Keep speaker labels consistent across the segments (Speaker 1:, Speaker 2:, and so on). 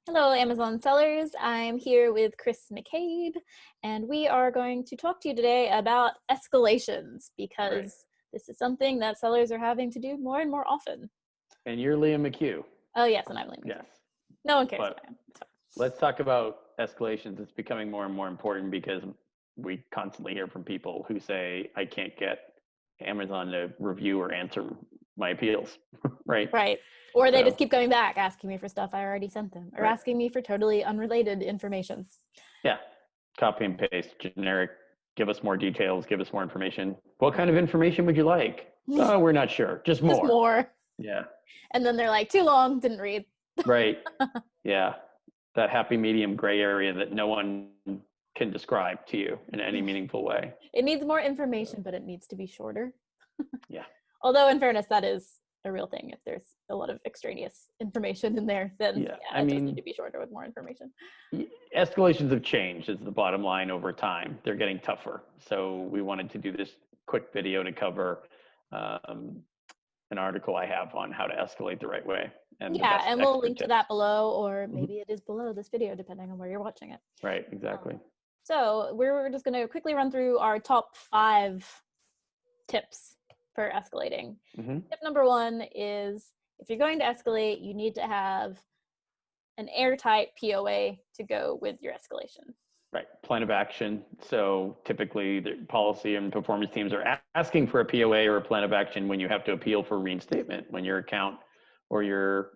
Speaker 1: Hello, Amazon sellers. I'm here with Chris McCabe, and we are going to talk to you today about escalations
Speaker 2: Right.
Speaker 1: because this is something that sellers are having to do more and more often.
Speaker 2: And you're Liam McHugh.
Speaker 1: Oh, yes, and I'm Liam McCabe.
Speaker 2: Yes.
Speaker 1: No one cares
Speaker 2: But
Speaker 1: who I am. It's fine.
Speaker 2: let's talk about escalations. It's becoming more and more important because we constantly hear from people who say, I can't get Amazon to review or answer my appeals. Right.
Speaker 1: Right. Or they just
Speaker 2: So,
Speaker 1: keep going back asking me for stuff I already sent them, or
Speaker 2: right.
Speaker 1: asking me for totally unrelated information.
Speaker 2: Yeah. Copy and paste, generic. Give us more details. Give us more information. What kind of information would you like? Oh, we're not sure. Just
Speaker 1: Just
Speaker 2: more.
Speaker 1: more.
Speaker 2: Yeah.
Speaker 1: And then they're like, too long, didn't read.
Speaker 2: Right. Yeah. That happy medium gray area that no one can describe to you in any meaningful way.
Speaker 1: It needs more information, but it needs to be shorter.
Speaker 2: Yeah.
Speaker 1: Although, in fairness, that is a real thing. If there's a lot of extraneous information in there, then
Speaker 2: Yeah.
Speaker 1: it does need to be shorter with more information.
Speaker 2: Escalations have changed is the bottom line over time. They're getting tougher. So we wanted to do this quick video to cover an article I have on how to escalate the right way. And
Speaker 1: And we'll link to that
Speaker 2: tips.
Speaker 1: below, or maybe it is below this video, depending on where you're watching it.
Speaker 2: Right, exactly.
Speaker 1: So we're just going to quickly run through our top 5 tips for escalating. Tip number 1 is, if you're going to escalate, you need to have an airtight POA to go with your escalation.
Speaker 2: Right, plan of action. So typically the policy and performance teams are asking for a POA or a plan of action when you have to appeal for reinstatement, when your account or your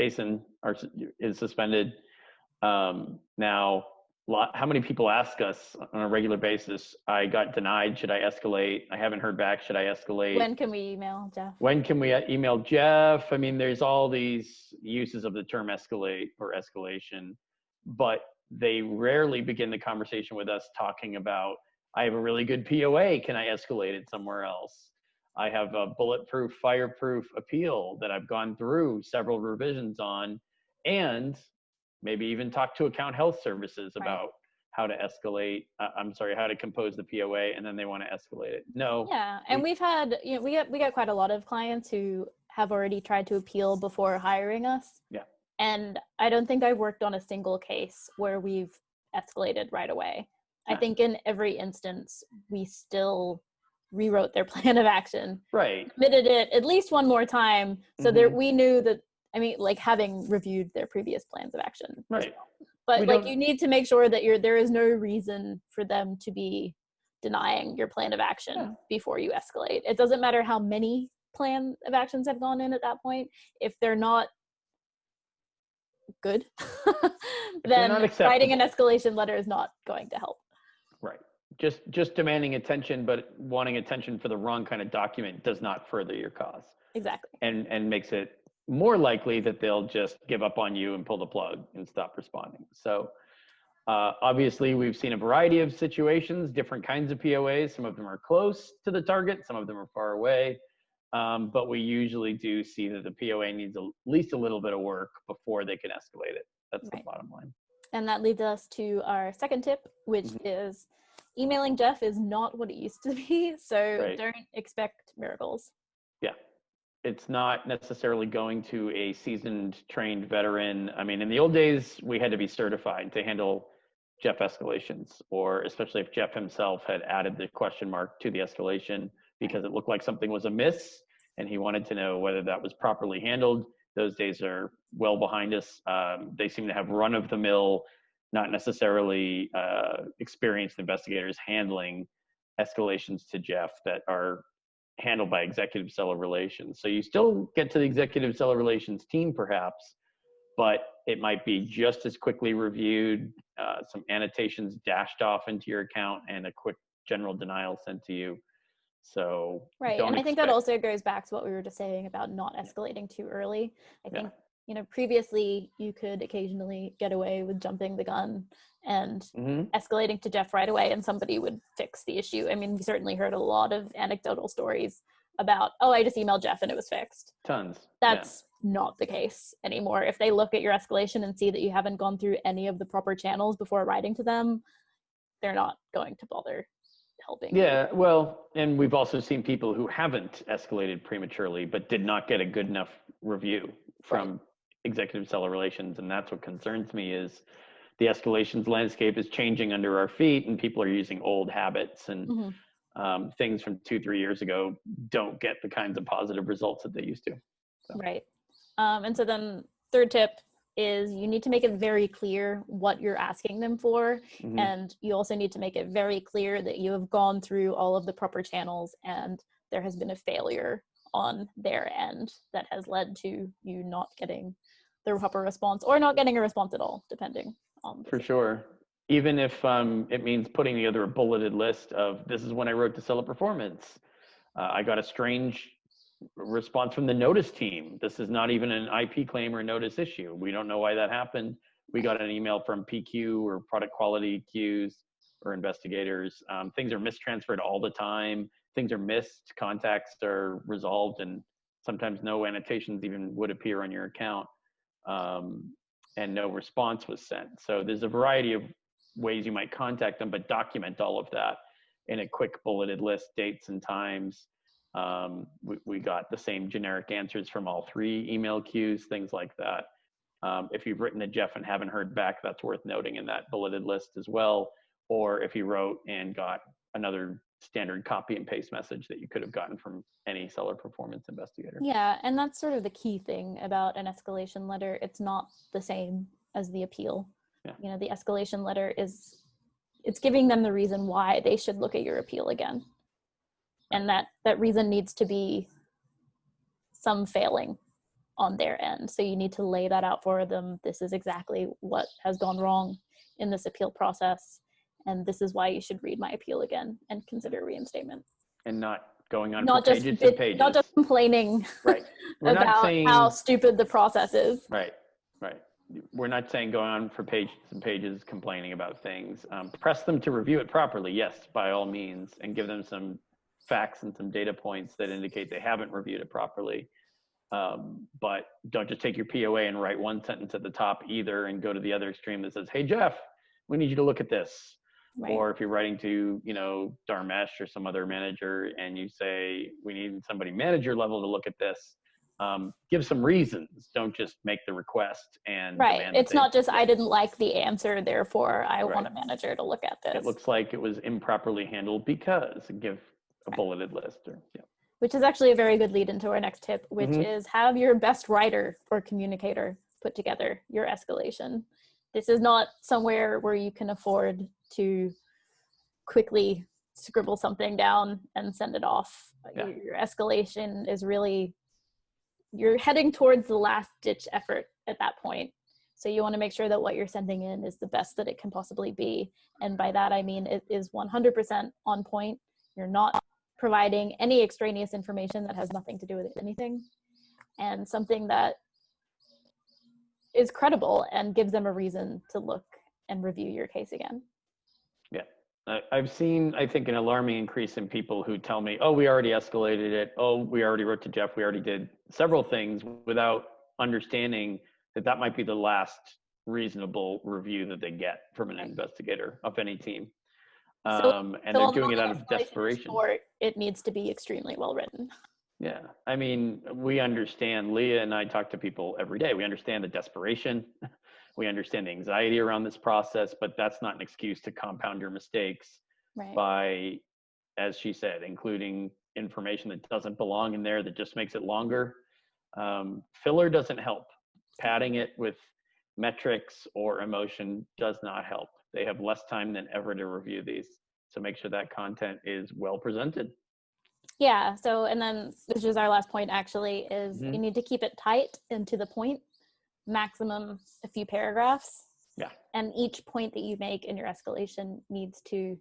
Speaker 2: ASIN is suspended. Now, how many people ask us on a regular basis, I got denied, should I escalate? I haven't heard back, should I escalate?
Speaker 1: When can we email Jeff?
Speaker 2: When can we email Jeff? I mean, there's all these uses of the term escalate or escalation, but they rarely begin the conversation with us talking about, I have a really good POA, can I escalate it somewhere else? I have a bulletproof, fireproof appeal that I've gone through several revisions on, and maybe even talk to account health services about how to escalate. How to compose the POA, and then they want to escalate it. No.
Speaker 1: Yeah, and we've had, we got quite a lot of clients who have already tried to appeal before hiring us.
Speaker 2: Yeah.
Speaker 1: And I don't think I've worked on a single case where we've escalated right away. I think in every instance, we still rewrote their plan of action.
Speaker 2: Right.
Speaker 1: Submitted it at least one more time so that we knew that, like having reviewed their previous plans of action.
Speaker 2: Right.
Speaker 1: But you need to make sure that there is no reason for them to be denying your plan of action before you escalate. It doesn't matter how many plan of actions have gone in at that point. If they're not good, then writing an escalation letter is not going to help.
Speaker 2: Right. Just demanding attention, but wanting attention for the wrong kind of document does not further your cause.
Speaker 1: Exactly.
Speaker 2: And makes it more likely that they'll just give up on you and pull the plug and stop responding. So obviously we've seen a variety of situations, different kinds of POAs. Some of them are close to the target, some of them are far away. But we usually do see that the POA needs at least a little bit of work before they can escalate it. That's the bottom line.
Speaker 1: And that leads us to our second tip, which is emailing Jeff is not what it used to be. So don't expect miracles. Yeah.
Speaker 2: It's not necessarily going to a seasoned, trained veteran. I mean, in the old days, we had to be certified to handle Jeff escalations, or especially if Jeff himself had added the question mark to the escalation because it looked like something was amiss and he wanted to know whether that was properly handled. Those days are well behind us. They seem to have run-of-the-mill, not necessarily experienced investigators handling escalations to Jeff that are handled by executive seller relations. So you still get to the executive seller relations team perhaps, but it might be just as quickly reviewed, some annotations dashed off into your account, and a quick general denial sent to you. So
Speaker 1: and I think that also goes back to what we were just saying about not escalating too early. I think previously you could occasionally get away with jumping the gun and escalating to Jeff right away and somebody would fix the issue. I mean, we certainly heard a lot of anecdotal stories about, oh, I just emailed Jeff and it was fixed.
Speaker 2: Tons.
Speaker 1: That's not the case anymore. If they look at your escalation and see that you haven't gone through any of the proper channels before writing to them, they're not going to bother helping.
Speaker 2: Yeah, well, and we've also seen people who haven't escalated prematurely but did not get a good enough review from executive seller relations. And that's what concerns me, is the escalations landscape is changing under our feet, and people are using old habits, and things from 2-3 years ago don't get the kinds of positive results that they used to. So.
Speaker 1: Right. And so then third tip is you need to make it very clear what you're asking them for. And you also need to make it very clear that you have gone through all of the proper channels and there has been a failure on their end that has led to you not getting the proper response, or not getting a response at all, depending on.
Speaker 2: For sure. Even if it means putting together a bulleted list of, this is when I wrote to Seller Performance. I got a strange response from the notice team. This is not even an IP claim or notice issue. We don't know why that happened. We got an email from PQ or product quality Qs or investigators. Things are mistransferred all the time. Things are missed. Contacts are resolved, and sometimes no annotations even would appear on your account, and no response was sent. So there's a variety of ways you might contact them, but document all of that in a quick bulleted list, dates and times. We got the same generic answers from all 3 email queues, things like that. If you've written to Jeff and haven't heard back, that's worth noting in that bulleted list as well. Or if you wrote and got another standard copy and paste message that you could have gotten from any seller performance investigator.
Speaker 1: Yeah, and that's sort of the key thing about an escalation letter. It's not the same as the appeal. Yeah. You know, the escalation letter it's giving them the reason why they should look at your appeal again. And that reason needs to be some failing on their end. So you need to lay that out for them. This is exactly what has gone wrong in this appeal process, and this is why you should read my appeal again and consider reinstatement.
Speaker 2: And not going on for pages and pages.
Speaker 1: Not just complaining about how stupid the process is.
Speaker 2: Right. We're not saying going on for pages and pages complaining about things. Press them to review it properly, yes, by all means, and give them some facts and some data points that indicate they haven't reviewed it properly. But don't just take your POA and write one sentence at the top either and go to the other extreme that says, hey, Jeff, we need you to look at this. Right. Or if you're writing to, Dharmesh or some other manager and you say, we need somebody manager level to look at this, give some reasons. Don't just make the request and
Speaker 1: right. It's not just, I didn't like the answer, therefore I want a manager to look at this.
Speaker 2: It looks like it was improperly handled because, give a bulleted list.
Speaker 1: Which is actually a very good lead into our next tip, which is have your best writer or communicator put together your escalation. This is not somewhere where you can afford to quickly scribble something down and send it off. Yeah. Your escalation is really, you're heading towards the last ditch effort at that point. So you want to make sure that what you're sending in is the best that it can possibly be. And by that, I mean, it is 100% on point. You're not providing any extraneous information that has nothing to do with anything, and something that is credible and gives them a reason to look and review your case again.
Speaker 2: Yeah. I've seen, I think, an alarming increase in people who tell me, oh, we already escalated it. Oh, we already wrote to Jeff. We already did several things, without understanding that that might be the last reasonable review that they get from an investigator of any team. And they're doing it out of desperation.
Speaker 1: It needs to be extremely well written.
Speaker 2: Yeah. I mean, we understand, Leah and I talk to people every day. We understand the desperation. We understand the anxiety around this process, but that's not an excuse to compound your mistakes by, as she said, including information that doesn't belong in there, that just makes it longer. Filler doesn't help. Padding it with metrics or emotion does not help. They have less time than ever to review these. So make sure that content is well presented.
Speaker 1: Yeah. So, and then this is our last point actually, is you need to keep it tight and to the point, maximum a few paragraphs.
Speaker 2: Yeah.
Speaker 1: And each point that you make in your escalation needs to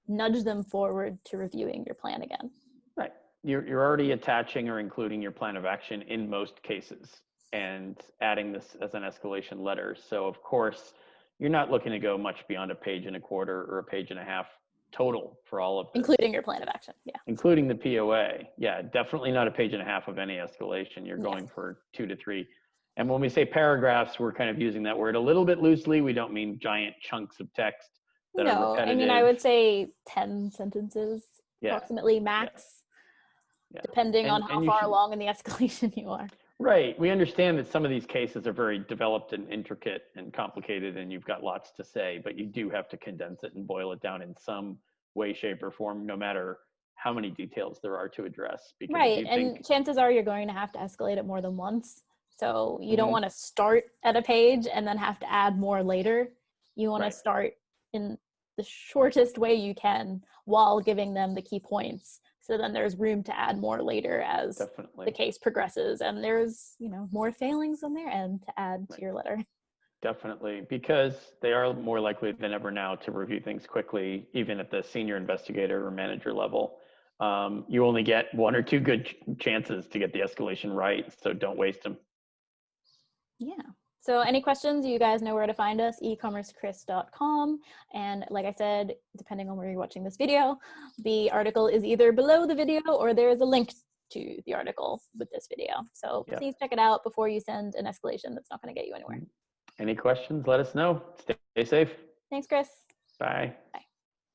Speaker 1: nudge them forward to reviewing your plan again.
Speaker 2: Right. You're already attaching or including your plan of action in most cases and adding this as an escalation letter. So of course, you're not looking to go much beyond a page and a quarter or a page and a half total for all of this.
Speaker 1: Including your plan of action, yeah.
Speaker 2: Including the POA. Yeah, definitely not a page and a half of any escalation. You're going for 2 to 3. And when we say paragraphs, we're kind of using that word a little bit loosely. We don't mean giant chunks of text that are repetitive.
Speaker 1: I mean, I would say 10 sentences, approximately max, depending on how far along in the escalation you are.
Speaker 2: Right. We understand that some of these cases are very developed and intricate and complicated, and you've got lots to say, but you do have to condense it and boil it down in some way, shape, or form, no matter how many details there are to address. Because if
Speaker 1: Right.
Speaker 2: you
Speaker 1: And
Speaker 2: think,
Speaker 1: chances are you're going to have to escalate it more than once. So you don't want to start at a page and then have to add more later. You want to start in the shortest way you can while giving them the key points. So then there's room to add more later as the case progresses and there's, more failings on their end to add to your letter.
Speaker 2: Definitely, because they are more likely than ever now to review things quickly, even at the senior investigator or manager level. You only get one or two good chances to get the escalation right, so don't waste them.
Speaker 1: Yeah. So any questions, you guys know where to find us, ecommercechris.com. And like I said, depending on where you're watching this video, the article is either below the video or there is a link to the article with this video. So please check it out before you send an escalation that's not going to get you anywhere.
Speaker 2: Any questions, let us know. Stay safe.
Speaker 1: Thanks, Chris.
Speaker 2: Bye.
Speaker 1: Bye.